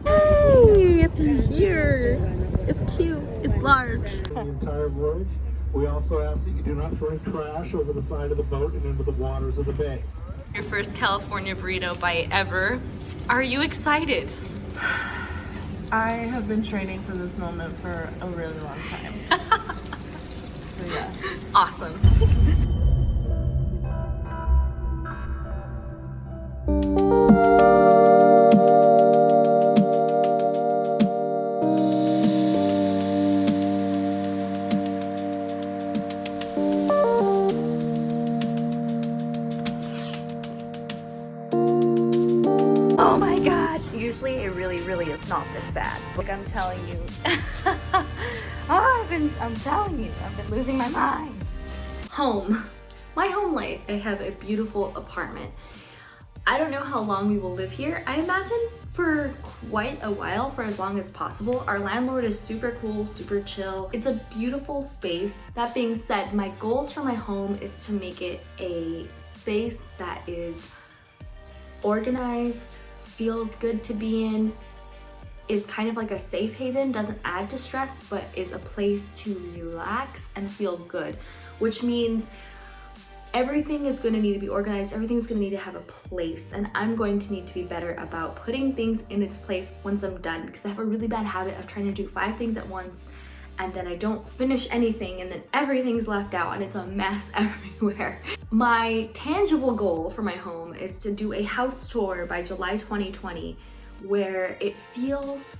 Hey, it's here. It's cute. It's large. The entire voyage. We also ask that you do not throw any trash over the side of the boat and into the waters of the bay. Your first California burrito bite ever. Are you excited? I have been training for this moment for a really long time. So yes. Awesome. Oh my god! Usually it really is not this bad. Like I'm telling you. I'm telling you, I've been losing my mind. Home. My home life. I have a beautiful apartment. I don't know how long we will live here. I imagine for quite a while, for as long as possible. Our landlord is super cool, super chill. It's a beautiful space. That being said, my goals for my home is to make it a space that is organized, feels good to be in, is kind of like a safe haven, doesn't add to stress, but is a place to relax and feel good, which means everything is going to need to be organized, everything's going to need to have a place, and I'm going to need to be better about putting things in its place once I'm done, because I have a really bad habit of trying to do 5 things at once, and then I don't finish anything, and then everything's left out, and it's a mess everywhere. My tangible goal for my home is to do a house tour by July 2020, where it feels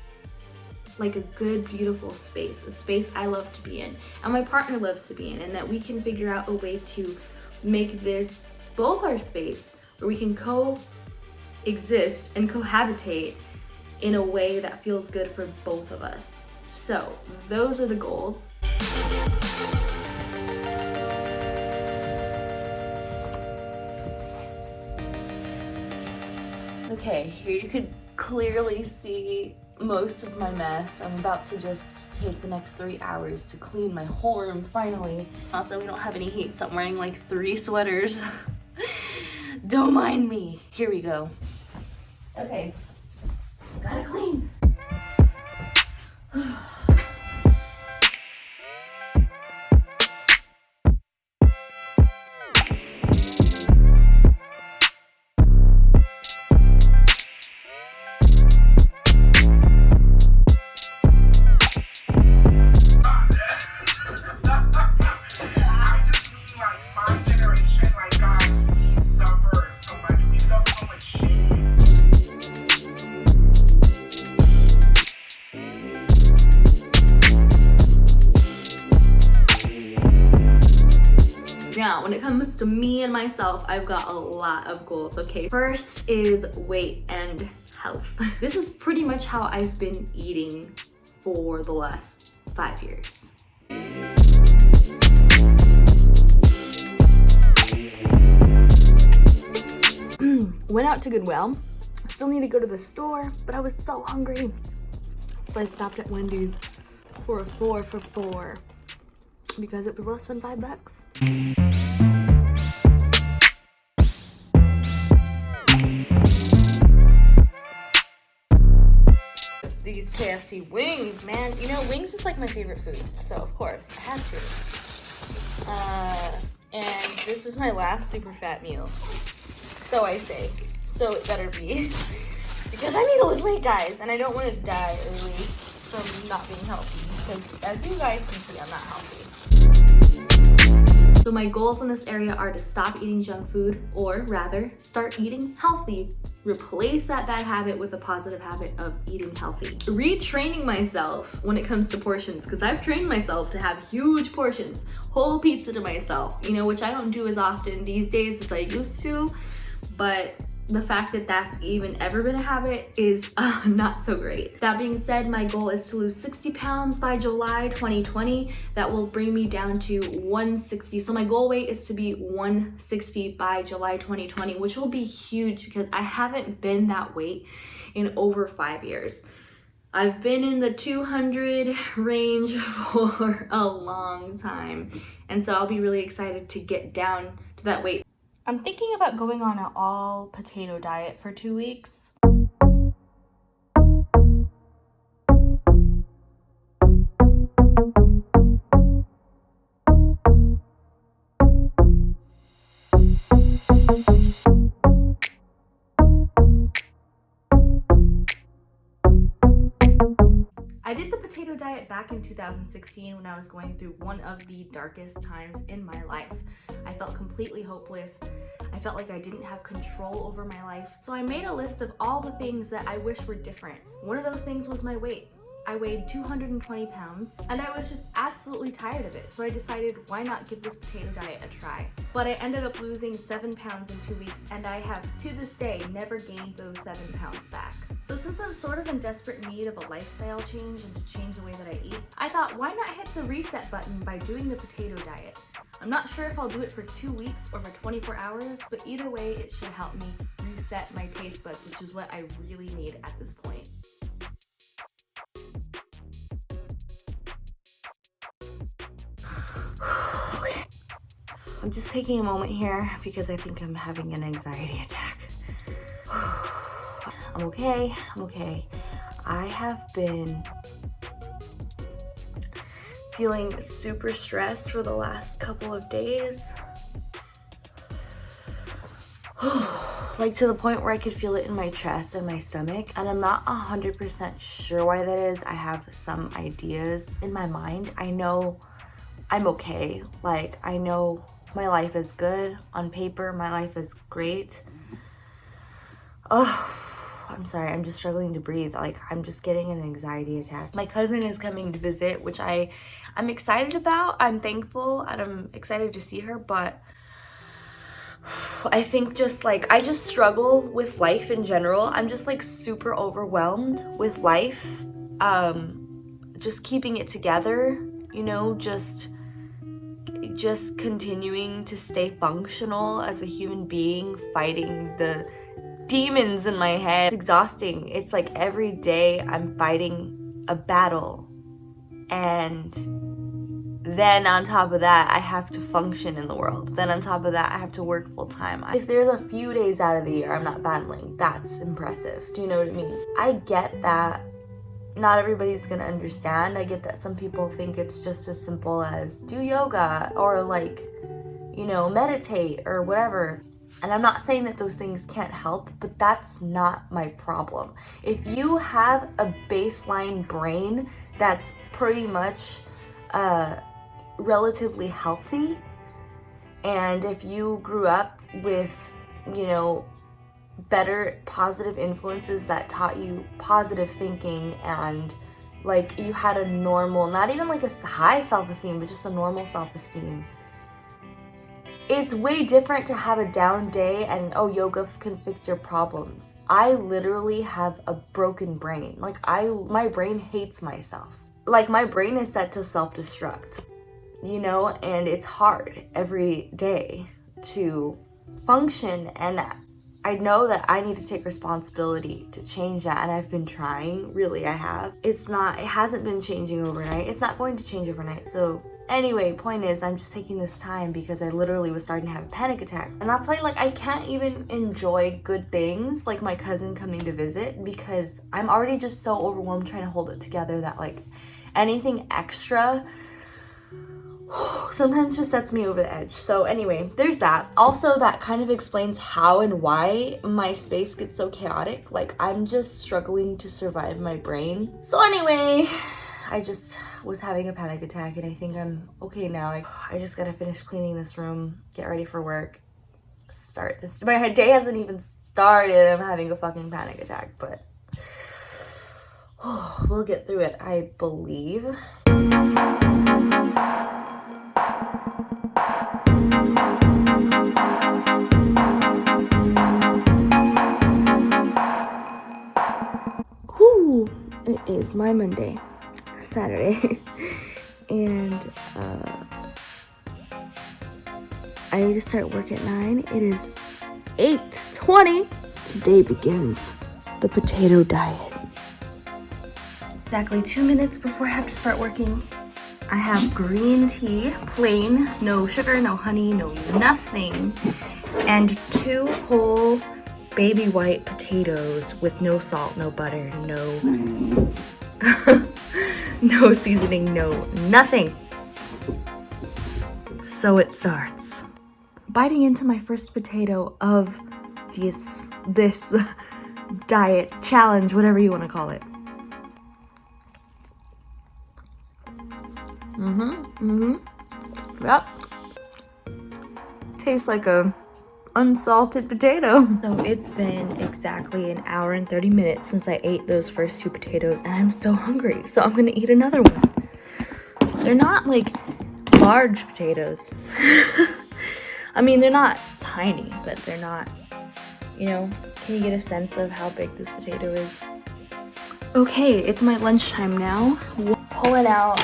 like a good, beautiful space, a space I love to be in, and my partner loves to be in, and that we can figure out a way to make this both our space where we can coexist and cohabitate in a way that feels good for both of us. So those are the goals. Okay, here you could clearly see most of my mess. I'm about to just take the next 3 hours to clean my whole room finally. Also, we don't have any heat, so I'm wearing like 3 sweaters. Don't mind me. Here we go. Okay, gotta clean. Now, when it comes to me and myself, I've got a lot of goals, okay? First is weight and health. This is pretty much how I've been eating for the last 5 years. Went out to Goodwill. Still need to go to the store, but I was so hungry. So I stopped at Wendy's for a 4 for $4 because it was less than $5. These KFC wings, man. You know, wings is like my favorite food, so of course I had to. And this is my last super fat meal. So I say. So it better be. Because I need to lose weight, guys, and I don't want to die early from not being healthy. Because as you guys can see, I'm not healthy. So my goals in this area are to stop eating junk food, or rather, start eating healthy. Replace that bad habit with a positive habit of eating healthy. Retraining myself when it comes to portions, because I've trained myself to have huge portions, whole pizza to myself, you know, which I don't do as often these days as I used to, but the fact that that's even ever been a habit is not so great. That being said, my goal is to lose 60 pounds by July 2020. That will bring me down to 160. So my goal weight is to be 160 by July 2020, which will be huge because I haven't been that weight in over 5 years. I've been in the 200 range for a long time. And so I'll be really excited to get down to that weight. I'm thinking about going on an all potato diet for 2 weeks. I did the potato diet back in 2016 when I was going through one of the darkest times in my life. I felt completely hopeless. I felt like I didn't have control over my life. So I made a list of all the things that I wish were different. One of those things was my weight. I weighed 220 pounds and I was just absolutely tired of it. So I decided, why not give this potato diet a try? But I ended up losing 7 pounds in 2 weeks and I have to this day never gained those 7 pounds back. So since I'm sort of in desperate need of a lifestyle change and to change the way that I eat, I thought, why not hit the reset button by doing the potato diet? I'm not sure if I'll do it for 2 weeks or for 24 hours, but either way, it should help me reset my taste buds, which is what I really need at this point. Okay. I'm just taking a moment here because I think I'm having an anxiety attack. I'm okay. I have been feeling super stressed for the last couple of days. Like to the point where I could feel it in my chest and my stomach, and I'm not 100% sure why that is. I have some ideas in my mind. I know I'm okay. Like, I know my life is good. On paper, my life is great. Oh, I'm sorry. I'm just struggling to breathe. Like, I'm just getting an anxiety attack. My cousin is coming to visit, which I'm excited about. I'm thankful and I'm excited to see her, but I think just like, I just struggle with life in general. I'm just like super overwhelmed with life. Just keeping it together, you know, just continuing to stay functional as a human being, fighting the demons in my head. It's exhausting. It's like every day I'm fighting a battle, and then on top of that, I have to function in the world. Then on top of that, I have to work full time. If there's a few days out of the year I'm not battling, that's impressive. Do you know what it means? I get that not everybody's gonna understand. I get that some people think it's just as simple as do yoga or like, you know, meditate or whatever. And I'm not saying that those things can't help, but that's not my problem. If you have a baseline brain that's pretty much relatively healthy, and if you grew up with, you know, better positive influences that taught you positive thinking, and like you had a normal, not even like a high self-esteem, but just a normal self-esteem, it's way different to have a down day and yoga can fix your problems. I literally have a broken brain. Like my brain hates myself. Like my brain is set to self-destruct, you know, and it's hard every day to function, and I know that I need to take responsibility to change that, and I've been trying, really I have. It hasn't been changing overnight. It's not going to change overnight. So anyway, point is, I'm just taking this time because I literally was starting to have a panic attack. And that's why, like, I can't even enjoy good things like my cousin coming to visit, because I'm already just so overwhelmed trying to hold it together that like anything extra sometimes just sets me over the edge. So anyway, there's that. Also, that kind of explains how and why my space gets so chaotic. Like, I'm just struggling to survive my brain. So anyway, I just was having a panic attack, and I think I'm okay now. I just gotta finish cleaning this room, get ready for work, start this. My day hasn't even started. I'm having a fucking panic attack, but we'll get through it, I believe. It is my Monday, Saturday, and I need to start work at 9. It is 8:20. Today begins the potato diet. Exactly 2 minutes before I have to start working, I have green tea, plain, no sugar, no honey, no nothing, and 2 whole baby white potatoes with no salt, no butter, no seasoning, no nothing. So it starts. Biting into my first potato of this diet challenge, whatever you want to call it. Yep. Tastes like a unsalted potato. So it's been exactly an hour and 30 minutes since I ate those first 2 potatoes, and I'm so hungry, so I'm gonna eat another one. They're not like large potatoes. I mean, they're not tiny, but they're not, you know, can you get a sense of how big this potato is? Okay, it's my lunchtime now. Pulling out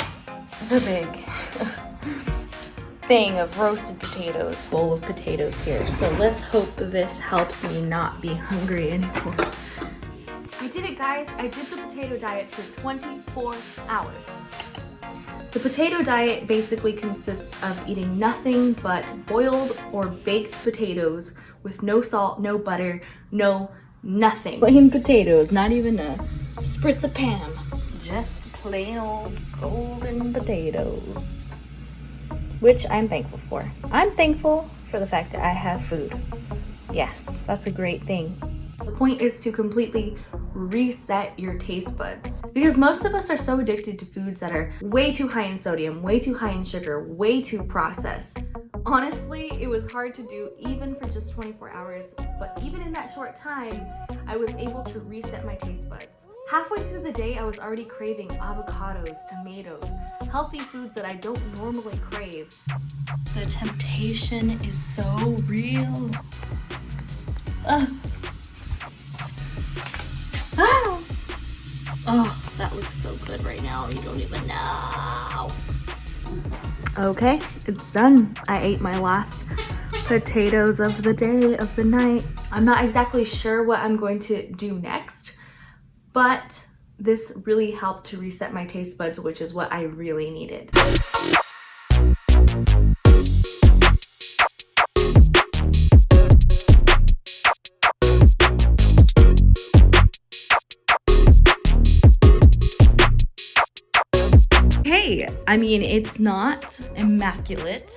the big thing of roasted potatoes, bowl of potatoes here. So let's hope this helps me not be hungry anymore. I did it, guys. I did the potato diet for 24 hours. The potato diet basically consists of eating nothing but boiled or baked potatoes with no salt, no butter, no nothing. Plain potatoes, not even a spritz of Pam. Just plain old golden potatoes. Which I'm thankful for. I'm thankful for the fact that I have food. Yes, that's a great thing. The point is to completely reset your taste buds. Because most of us are so addicted to foods that are way too high in sodium, way too high in sugar, way too processed. Honestly, it was hard to do even for just 24 hours, but even in that short time, I was able to reset my taste buds. Halfway through the day, I was already craving avocados, tomatoes, healthy foods that I don't normally crave. The temptation is so real. Oh, that looks so good right now. You don't even know. Okay, it's done. I ate my last potatoes of the day, of the night. I'm not exactly sure what I'm going to do next, but this really helped to reset my taste buds, which is what I really needed. Hey, I mean, it's not immaculate,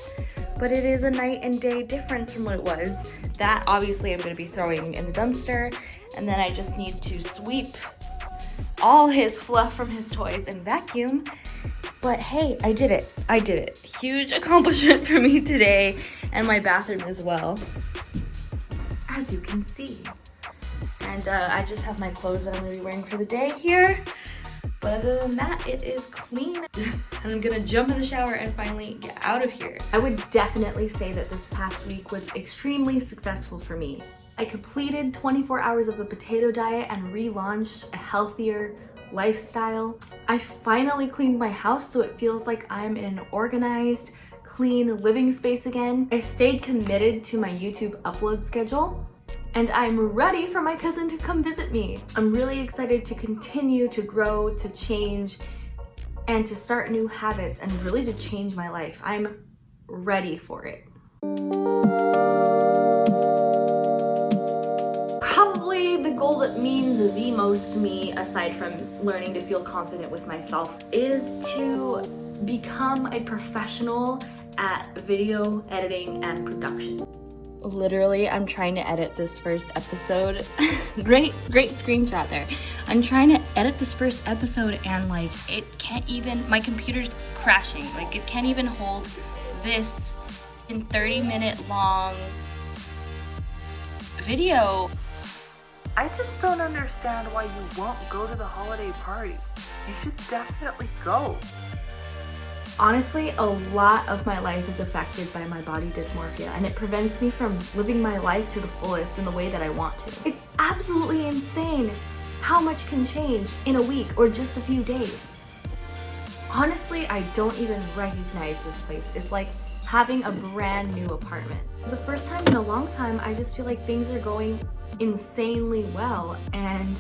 but it is a night and day difference from what it was. That obviously I'm going to be throwing in the dumpster, and then I just need to sweep all his fluff from his toys and vacuum. But hey, I did it. I did it. Huge accomplishment for me today, and my bathroom as well, as you can see. And I just have my clothes that I'm going to be wearing for the day here. But other than that, it is clean. And I'm gonna jump in the shower and finally get out of here. I would definitely say that this past week was extremely successful for me. I completed 24 hours of the potato diet and relaunched a healthier lifestyle. I finally cleaned my house so it feels like I'm in an organized, clean living space again. I stayed committed to my YouTube upload schedule. And I'm ready for my cousin to come visit me. I'm really excited to continue to grow, to change, and to start new habits, and really to change my life. I'm ready for it. Probably the goal that means the most to me, aside from learning to feel confident with myself, is to become a professional at video editing and production. Literally, I'm trying to edit this first episode. great screenshot there. I'm trying to edit this first episode and like it can't even, my computer's crashing. Like it can't even hold this in 30-minute long video. I just don't understand why you won't go to the holiday party. You should definitely go. Honestly, a lot of my life is affected by my body dysmorphia, and it prevents me from living my life to the fullest in the way that I want to. It's absolutely insane how much can change in a week or just a few days. Honestly, I don't even recognize this place. It's like having a brand new apartment. For the first time in a long time, I just feel like things are going insanely well, and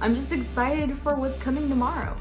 I'm just excited for what's coming tomorrow.